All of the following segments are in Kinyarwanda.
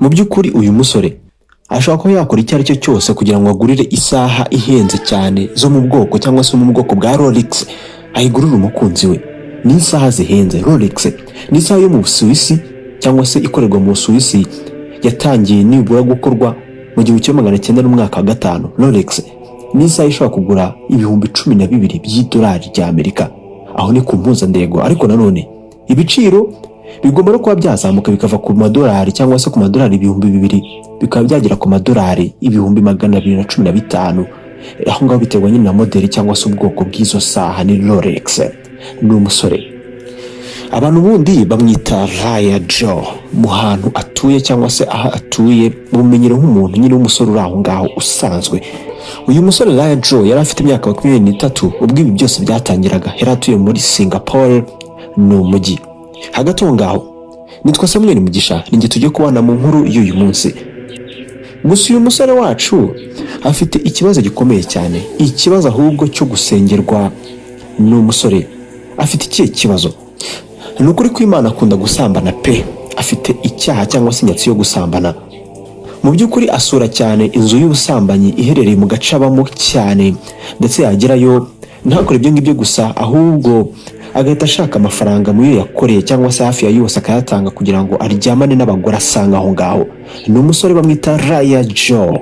Mu by'ukuri uyu musore ashobora kuba yakora icyo ari cyo cyose kugira ngo agurire isaha ihenze cyane zo mu bwoko cyangwa se mu bwoko bwa Rolex ayigurire umukunzi we. Ni isaha zihenze. Rolex ni isaha yo mu Busuwisi cyangwa se ikorerwa mu Busuwisi, yatangiye nibura gukorwa mu 1905. Rolex ni isaha ishobora kugura ibihumbi 12 by'idolari ry'Amerika, aho ni ku mpuzandego. Ariko nanone ibiciro bigomba no kuba byazamuka bikava ku madolari cyangwa se ku madolari 2000 bikaba byagera ku madolari 215, aho ngaho biterwa nyine na modeli cyangwa se ubwoko bw'izo saha. Ni Rolex. Ni umusore, abantu bundi bamwita Raya Joe mu hantu atuye cyangwa se aha atuye bumenyero nk'umuntu nyine w'umusore uri aho ngaho usanzwe. Uyu musore Raya Joe yari afite imyaka 23 ubwo ibi byose byatangiraga. Yari atuye muri Singapore, ni umujyi hagati aho ngaho. Nitwa Samuel Mugisha, ninjye tujye kubana mu nkuru y'uyu munsi. Gusa uyu musore wacu afite ikibazo gikomeye cyane, ikibazo ahubwo cyo gusengerwa. Ni umusore afite ikihe kibazo? Ni ukuri ko Imana akunda gusambana pe, afite icyaha cyangwa se inyatsi yo gusambana. Mu by'ukuri asura cyane inzu y'ubusambanyi iherereye mu gace abamo cyane, ndetse yagerayo ntakore ibyo ngibyo gusa, ahubwo agahita ashaka amafaranga mu yo yakoreye cyangwa se hafi ya yose akayatanga kugira ngo aryamane n'abagore asanga aho ngaho. Ni umusore bamwita Raya Joe.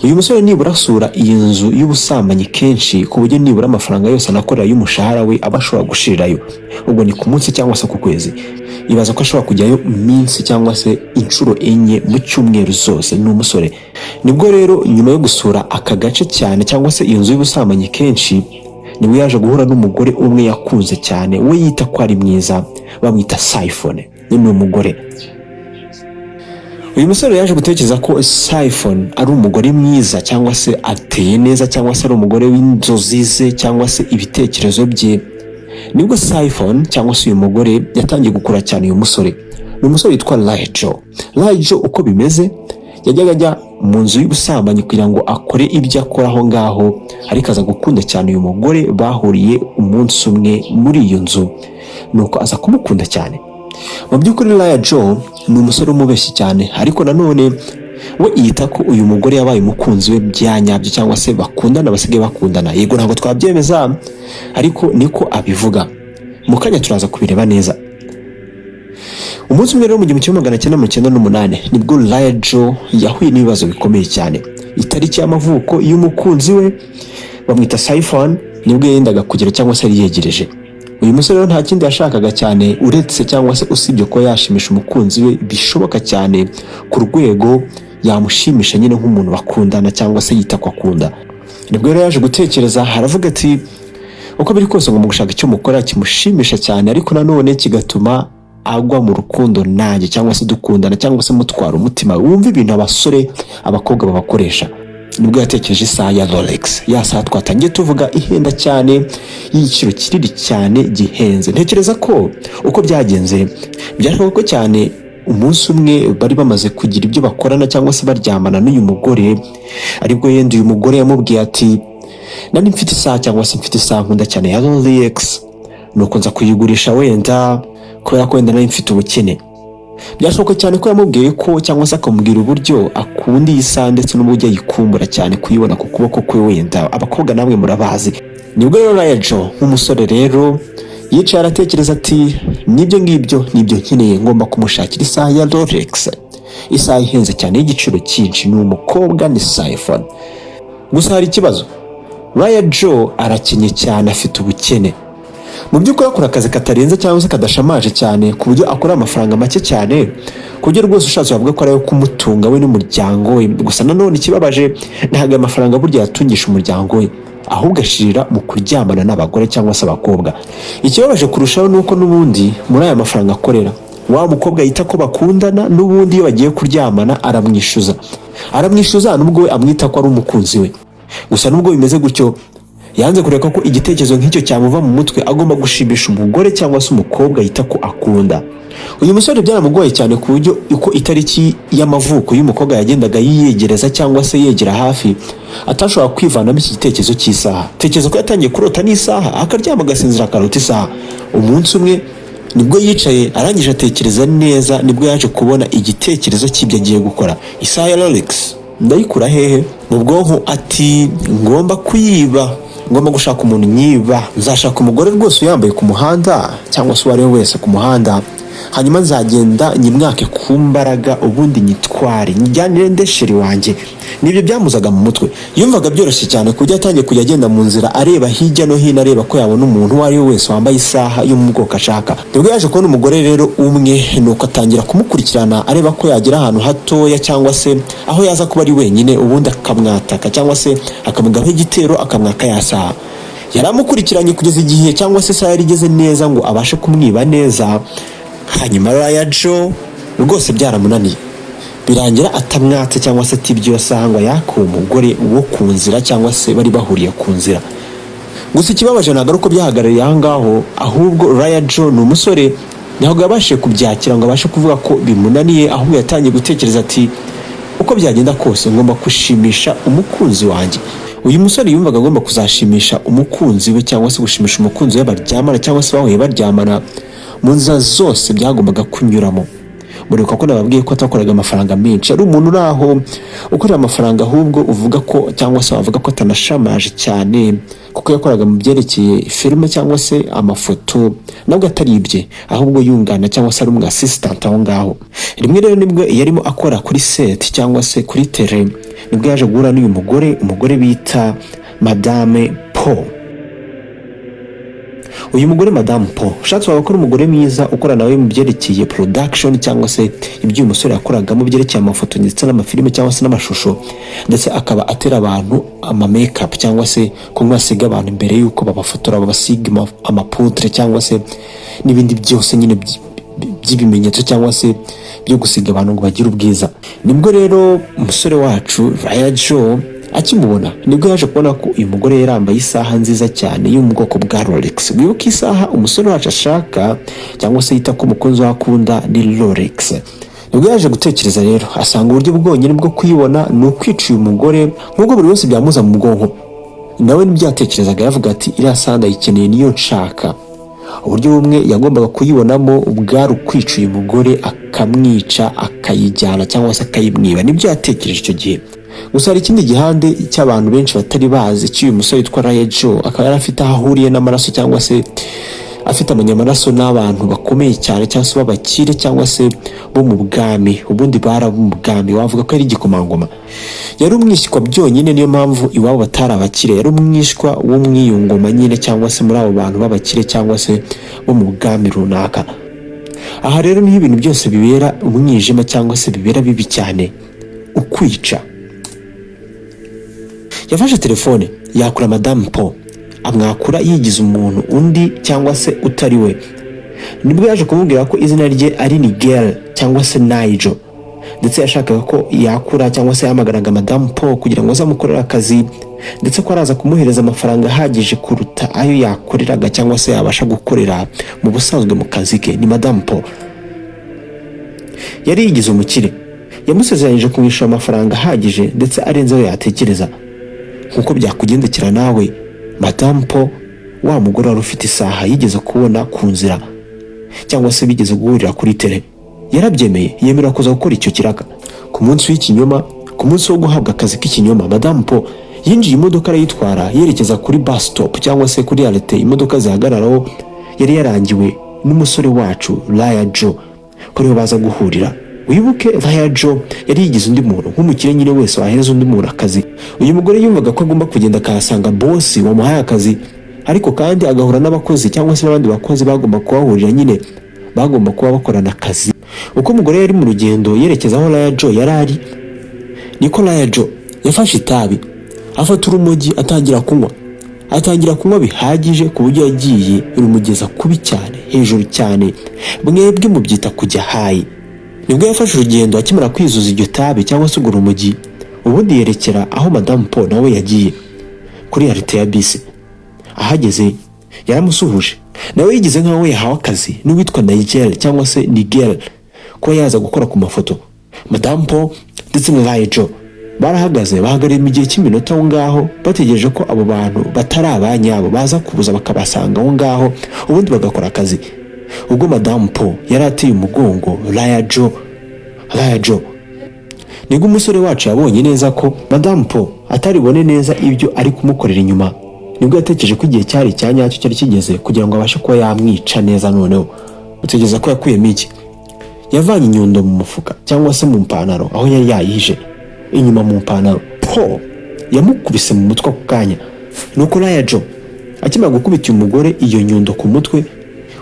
Uyu musore nibura asura iyi nzu y'ubusambanyi kenshi ku buryo nibura amafaranga yose anakorera y'umushahara we aba ashobora gushirirayo. Ubwo ni ku munsi cyangwa se ku kwezi. Ibaza ko ashobora kujyayo iminsi cyangwa se inshuro enye mu cyumweru zose. Ni umusore. Nibwo rero nyuma yo gusura aka gace cyane cyangwa se iyo nzu y'ubusambanyi kenshi, nibwo yaje guhura n'umugore umwe yakunze cyane, we yita ko ari mwiza, bamwita Siphon. Ni umugore. Uyu musore yaje gutekereza ko Siphon ari umugore mwiza cyangwa se ateye neza cyangwa se ari umugore w'inzozi ze cyangwa se ibitekerezo bye. Nibwo Siphon cyangwa se uyu mugore yatangiye gukura cyane uyu musore. Ni umusore witwa Raya Joe. Raya Joe uko bimeze yajyaga ajya mu nzu y'ubusambanyi kugira ngo akore ibyo akora aho ngaho, ariko aza gukunda cyane uyu mugore. Bahuriye umunsi umwe muri iyo nzu, nuko aza kumukunda cyane. Mu by'ukuri Raya Joe ni umusore umubeshyi cyane, ariko nanone we yita ko uyu mugore yabaye umukunzi we byanyabyo cyangwa se bakundana, basigaye bakundana. Yego ntabwo twabyemeza, ariko niko abivuga. Mu kanya turaza kubireba neza. Umunsi umwe rero mu 1998 nibwo Raya Joe yahuye n'ibibazo bikomeye cyane. Itariki y'amavuko y'umukunzi we bamwita Siphon nibwo yendaga kugera cyangwa se yari yegereje. Uyu musore rero nta kindi yashakaga cyane uretse cyangwa se usibye ko yashimisha umukunzi we bishoboka cyane ku rwego yamushimisha nyine nk'umuntu bakundana cyangwa se yita ko akunda. Nibwo rero yaje gutekereza, haravuga ati uko biri kose ngo mu gushaka icyo mukora kimushimisha cyane, ariko nanone kigatuma agwa mu rukundo nanjye cyangwa se dukundana cyangwa se mutwara umutima. Wumva ibintu abasore abakobwa babakoresha. Nibwo yatekereje isaha ya Rolex. Ya saha twatangiye tuvuga ihenda cyane, y'igiciro kiriri cyane gihenze. Ntekereza ko uko byagenze byashoboka cyane umunsi umwe bari bamaze kugira ibyo bakorana cyangwa se baryamana n'uyu mugore, aribwo yenda uyu mugore yamubwiye ati nani mfite isaha cyangwa se mfite isaha nkunda cyane ya Rolex, nuko nza kuyigurisha wenda kubera ko wenda nari mfite ubukene. Byashoboka cyane ko yamubwiye ko cyangwa se akamubwira uburyo akunda iyi saha ndetse n'uburyo ayikumbura cyane kuyibona ku kuboko kwe. Wenda abakobwa namwe murabazi. Nibwo rero Raya Joe nk'umusore rero yicaye aratekereza ati nibyo ngibyo nibyo nkeneye, ngomba kumushakira isaha ya Rolex, isaha ihenze cyane y'igiciro cyinshi. Ni umukobwa, ni Siphon. Gusa hari ikibazo. Raya Joe arakenye cyane, afite ubukene. Mu by'ukuri akora akazi katarenze cyangwa se kadashamaje cyane ku buryo akora amafaranga make cyane ku buryo rwose ushatse wavuga ko ari ayo kumutunga we n'umuryango we. Gusa nanone ikibabaje ntabwo amafaranga burya yatungisha umuryango we, ahubwo ashirira mu kuryamana n'abagore cyangwa se abakobwa. Ikibabaje kurushaho nuko n'ubundi muri aya mafaranga akorera wa mukobwa yita ko bakundana, n'ubundi iyo bagiye kuryamana aramwishyuza nubwo we amwita ko ari umukunzi we. Gusa nubwo bimeze gutyo yanze kureka ko igitekerezo nk'icyo cyamuva mu mutwe, agomba gushimisha umugore cyangwa se umukobwa yita ko akunda. Uyu musore byaramugoye cyane ku buryo uko itariki y'amavuko y'umukobwa yagendaga yiyegereza cyangwa se yegera hafi, atashobora kwivanamo iki gitekerezo cy'isaha. Tekereza ko yatangiye kurota n'isaha, akaryama agasinzira akarota isaha. Umunsi umwe nibwo yicaye arangije atekereza neza, nibwo yaje kubona igitekerezo cy'ibyo agiye gukora. Isaha ya Rolex ndayikura hehe? Mu bwonko ati ngomba kuyiba, ngomba gushaka umuntu nyiba, nzashaka umugore rwose uyambaye ku muhanda cyangwa se uwo ari we wese ku muhanda, hanyuma nzagenda nyimwake ku mbaraga, ubundi nyitware njyanire ndesheri wanjye. Nibyo byamuzaga mu mutwe. Yumvaga byoroshye cyane kujya atangiye kujya agenda mu nzira areba hirya no hino, areba ko yabona umuntu uwo ari we wese wambaye isaha yo mu bwoko ashaka. Nibwo yaje kubona umugore rero umwe, nuko atangira kumukurikirana areba ko yagira ahantu hatoya cyangwa se aho yaza kuba ari wenyine, ubundi akamwataka cyangwa se akamugaho igitero akamwaka ya saha. Yaramukurikiranye kugeza igihe cyangwa se isaha yari igeze neza ngo abashe kumwiba neza. Hanyuma Raya Joe rwose byaramunaniye, birangira atamwatse cyangwa se atibyo saha ngo yaka umugore wo ku nzira cyangwa se bari bahuriye ku nzira. Gusa ikibabaje ntabwo ari uko byahagarariye aha ngaho, ahubwo Raya Joe ni umusore ntabwo yabashije kubyakira ngo abashe kuvuga ko bimunaniye, ahubwo yatangiye gutekereza ati uko byagenda kose ngomba gushimisha umukunzi wanjye. Uyu musore yumvaga agomba kuzashimisha umukunzi we cyangwa se gushimisha umukunzi we baryamana cyangwa se bahuye baryamana mu nzira zose byagombaga kunyuramo. Muribuka ko nababwiye ko atakoraga amafaranga menshi, ari umuntu uraho ukorera amafaranga, ahubwo uvuga ko cyangwa se wavuga ko atanashamaje cyane kuko yakoraga mu byerekeye filime cyangwa se amafoto, nabwo atari ibye ahubwo yungana cyangwa se ari umu assistant aho ngaho. Rimwe rero nibwo yarimo akora kuri set cyangwa se kuri tele, nibwo yaje guhura n'uyu umugore bita Madame Paul. Uyu mugore Madame Paul ushatse gukora umugore mwiza ukora nawe mu byerekeye production cyangwa se ibyo umusore yakoraga mu byerekeye amafoto ndetse n'amafilime cyangwa se n'amashusho, ndetse akaba atera abantu ama makeup cyangwa se kumwasiga abantu imbere yuko babafotora, babasiga amapudre cyangwa se n'ibindi byose nyine by'ibimenyetso cyangwa se byo gusiga abantu ngo bagire ubwiza. Nibwo rero umusore wacu Raya Joe akimubona nibwo yaje kubona ko uyu mugore yarambaye isaha nziza cyane yo mu bwoko bwa Rolex. Wibuka isaha umusore wacu ashaka cyangwa se yita ko umukunzi we akunda ni Rolex. Nibwo yaje gutekereza rero asanga uburyo bwonyine bwo kuyibona ni ukwica uyu mugore, nk'ubwo buri wese byamuza mu bwonko. Nawe nibyatekerezaga yavuga ati iriya saha ndayikeneye niyo nshaka. Uburyo bumwe yagombaga kuyibonamo bwari ukwica uyu mugore akamwica akayijyana cyangwa se akayimwiba. Nibyo yatekereje icyo gihe. Gusa hari ikindi gihande cy'abantu benshi batari bazi cy'uyu musore witwa Raya Joe, akaba yari afite aho ahuriye n'amaraso cyangwa se afite amanyamaraso n'abantu bakomeye cyane cyangwa se b'abakire cyangwa se bo mu bwami, ubundi bara bo mu bwami, wavuga ko ari igikomangoma. Yari umwishywa byonyine, niyo mpamvu iwabo batari abakire, yari umwishywa w'umwiyungoma nyine cyangwa se muri abo bantu b'abakire cyangwa se bo mu bwami runaka. Aha rero niho ibintu byose bibera umwijima cyangwa se bibera bibi cyane, ukwica. Yafashe telefone yakura Madame Paul, amwakura yigize umuntu undi cyangwa se utari we. Nibwo yaje kumubwira ko izina rye ari Nigel cyangwa se Nigel, ndetse yashakaga ko yakura cyangwa se yahamagaraga Madame Paul kugira ngo azamukorere akazi, ndetse ko araza kumuhereza amafaranga ahagije kuruta ayo yakoreraga cyangwa se yabasha gukorera mu busanzwe mu kazi ke. Ni Madame Paul yari yigize umukire, yamusezeranyije kumwishyura amafaranga ahagije ndetse arenzeho yatekereza. Nkuko byakugendekera nawe, Madame Paul wa mugore wari ufite isaha yigeze kubona ku nzira cyangwa se bigeze guhurira kuri tele, yarabyemeye yemera kuza gukora icyo kiraka. Ku munsi w'ikinyoma, ku munsi wo guhabwa akazi k'ikinyoma, Madame Paul yinjiye imodoka arayitwara yerekeza kuri bus stop cyangwa se kuri arete imodoka zihagararaho. Yari yarangiwe n'umusore wacu Raya Joe ko ariho baza guhurira. Wibuke Raya Joe yari yigize undi muntu nk'umukire nyine wese wahereza undi muntu akazi. Uyu mugore yumvaga ko agomba kugenda akahasanga boss wamuhaye akazi, ariko kandi agahura n'abakozi cyangwa se n'abandi bakozi bagomba kuhahurira, nyine bagomba kuba bakorana akazi. Uko umugore yari mu rugendo yerekeza aho Raya Joe yari ari, niko Raya Joe yafashe itabi afata urumogi atangira kunywa bihagije ku buryo yagiye rumugeza kubi cyane, hejuru cyane, mwebwe mubyita kujya hayi. Nibwo yafashe urugendo akimara kwizuza iryo tabi cyangwa se urumogi, ubundi yerekera aho Madame Paul nawe yagiye kuri arete ya bisi. Ahageze yaramusuhuje, nawe yigize nkaho yahawe akazi n'uwitwa Nigel cyangwa se Nigel ko yaza gukora ku mafoto. Madame Paul ndetse na Raya Joe barahagaze bahagarira mu gihe cy'iminota aho ngaho bategereje ko abo bantu batari abanyabo baza kubuza bakabasanga aho ngaho, ubundi bagakora akazi. ubwo Madame Paul yari ateye umugongo Laya Jo. Nibwo umusore wacu yabonye neza ko Madame Paul ataribone neza ibyo ari kumukorera inyuma, nibwo yatekereje ko igihe cyari cyanyacyo cyari kigeze kugira ngo abashe kuba yamwica neza. Noneho utegereza ko yakuyemo iki? Yavanye inyundo mu mufuka cyangwa se mu mpantaro aho yari yayije inyuma mu mpantaro. Paul yamukubise mu mutwe ako kanya, nuko Laya Jo akimara gukubita umugore iyo nyundo ku mutwe,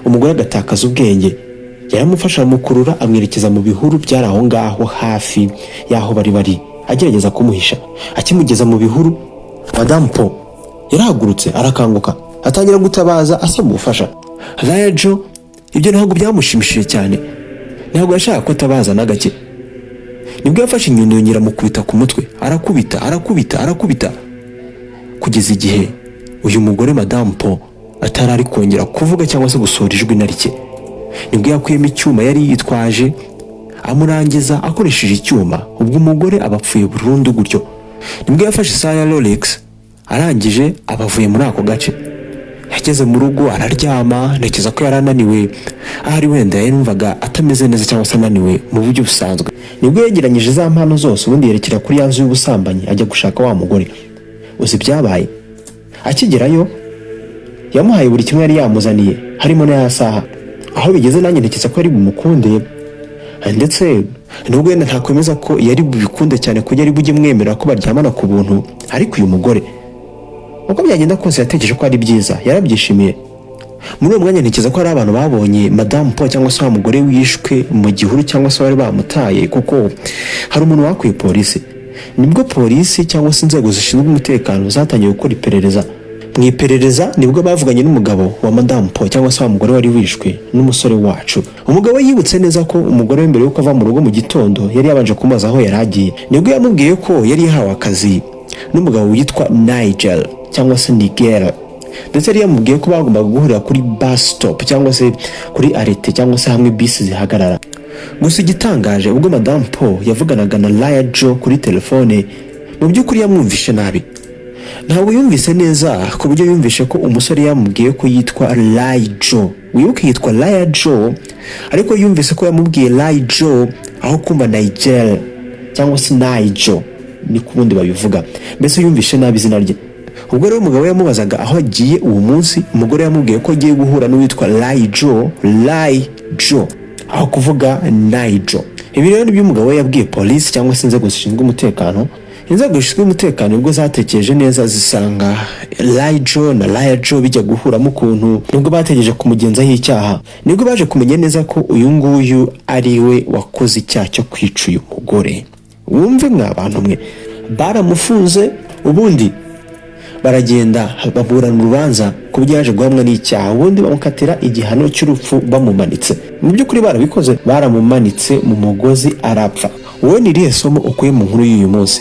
umugore agatakaza ubwenge. Yaramufasha mukurura amwerekeza mu bihuru byari aho ngaho hafi yaho bari agerageza kumuhisha. Akimugeza mu bihuru, Madame Paul yarahagurutse arakanguka atangira gutabaza asaba ubufasha. Laya Jo ibyo ntabwo byamushimishije cyane, ntabwo yashaka ko atabaza na gake. Nibwo yafashe inyundo yongera mukubita ku mutwe, arakubita kugeza igihe uyu mugore Madame Paul atari kongera kuvuga cyangwa se gusohora ijwi na rike. Nibwo yakuyemo icyuma yari yitwaje amurangiza akoresheje icyuma, ubwo umugore abapfuye burundu gutyo. Nibwo yafashe isaha ya Rolex arangije abavuye muri ako gace. Yageze mu rugo araryama, ntekereza ko yarananiwe, ahari wenda yumvaga atameze neza cyangwa se ananiwe mu buryo busanzwe. Nibwo yegeranyije za mpano zose ubundi yerekera kuri ya nzu y'ubusambanyi ajya gushaka wa mugore. Uzi byabaye? Akigerayo yamuhaye buri kimwe yari yamuzaniye, harimo na ya saha. Aho bigeze nanjye ntekereza ko yari bumukunde, ndetse nubwo yenda ntakwemeza ko yari bubikunde cyane ko yari bujye mwemera ko baryamana ku buntu, ariko uyu mugore uko byagenda kose yatekereje ko ari byiza, yarabyishimiye. Muri uwo mwanya ntekereza ko hari abantu babonye Madame Paul cyangwa se wa mugore wishwe mu gihuru cyangwa se bari bamutaye, kuko hari umuntu wakuye polisi. Nibwo polisi cyangwa se inzego zishinzwe umutekano zatangiye gukora iperereza. Mu iperereza nibwo bavuganye n'umugabo wa Madame Paul cyangwa se wa mugore wari wishwe n'umusore wacu. Umugabo yibutse neza ko umugore we mbere yuko ava mu rugo mu gitondo yari yabanje kumubaza aho yari agiye. Nibwo yamubwiye ko yari yahawe akazi n'umugabo witwa Nigel cyangwa se Nigel, ndetse yari yamubwiye ko bagombaga guhurira kuri bus stop cyangwa se kuri arete cyangwa se hamwe bisi zihagarara. Gusa igitangaje, ubwo Madame Paul yavuganaga na Laya Jo kuri telefone, mu by'ukuri yamwumvishe nabi. Ntabwo yumvise neza ku buryo yumvishe ko umusore yamubwiye ko yitwa Laya Jo. Wibuke yitwa Laya Jo, ariko yumvise ko yamubwiye Laya Jo aho kumva Nigel cyangwa se Nigel ni kubundi babivuga. Mbese yumvishe nabi izina rye. Ubwo rero umugabo yamubazaga aho agiye uwo munsi, umugore yamubwiye ko agiye guhura n'uwitwa Laya Jo aho kuvuga Nigel. Ibi rero nibyo umugabo yabwiye polisi cyangwa se inzego zishinzwe umutekano. Inzego zishinzwe umutekano ubwo zatekereje neza zisanga Laya Jo bijya guhura mu kuntu, nubwo bategereje kumugenzaho icyaha, nibwo baje kumenya neza ko uyu nguyu ari we wakoze icyaha cyo kwica uyu mugore. Wumve mwabantu mwe, baramufunze ubundi baragenda baburana urubanza ku buryo yaje guhamwa n'icyaha, ubundi bamukatira igihano cy'urupfu bamumanitse. Mu by'ukuri barabikoze, baramumanitse mu mugozi arapfa. Wowe ni irihe somo ukuye mu nkuru y'uyu munsi?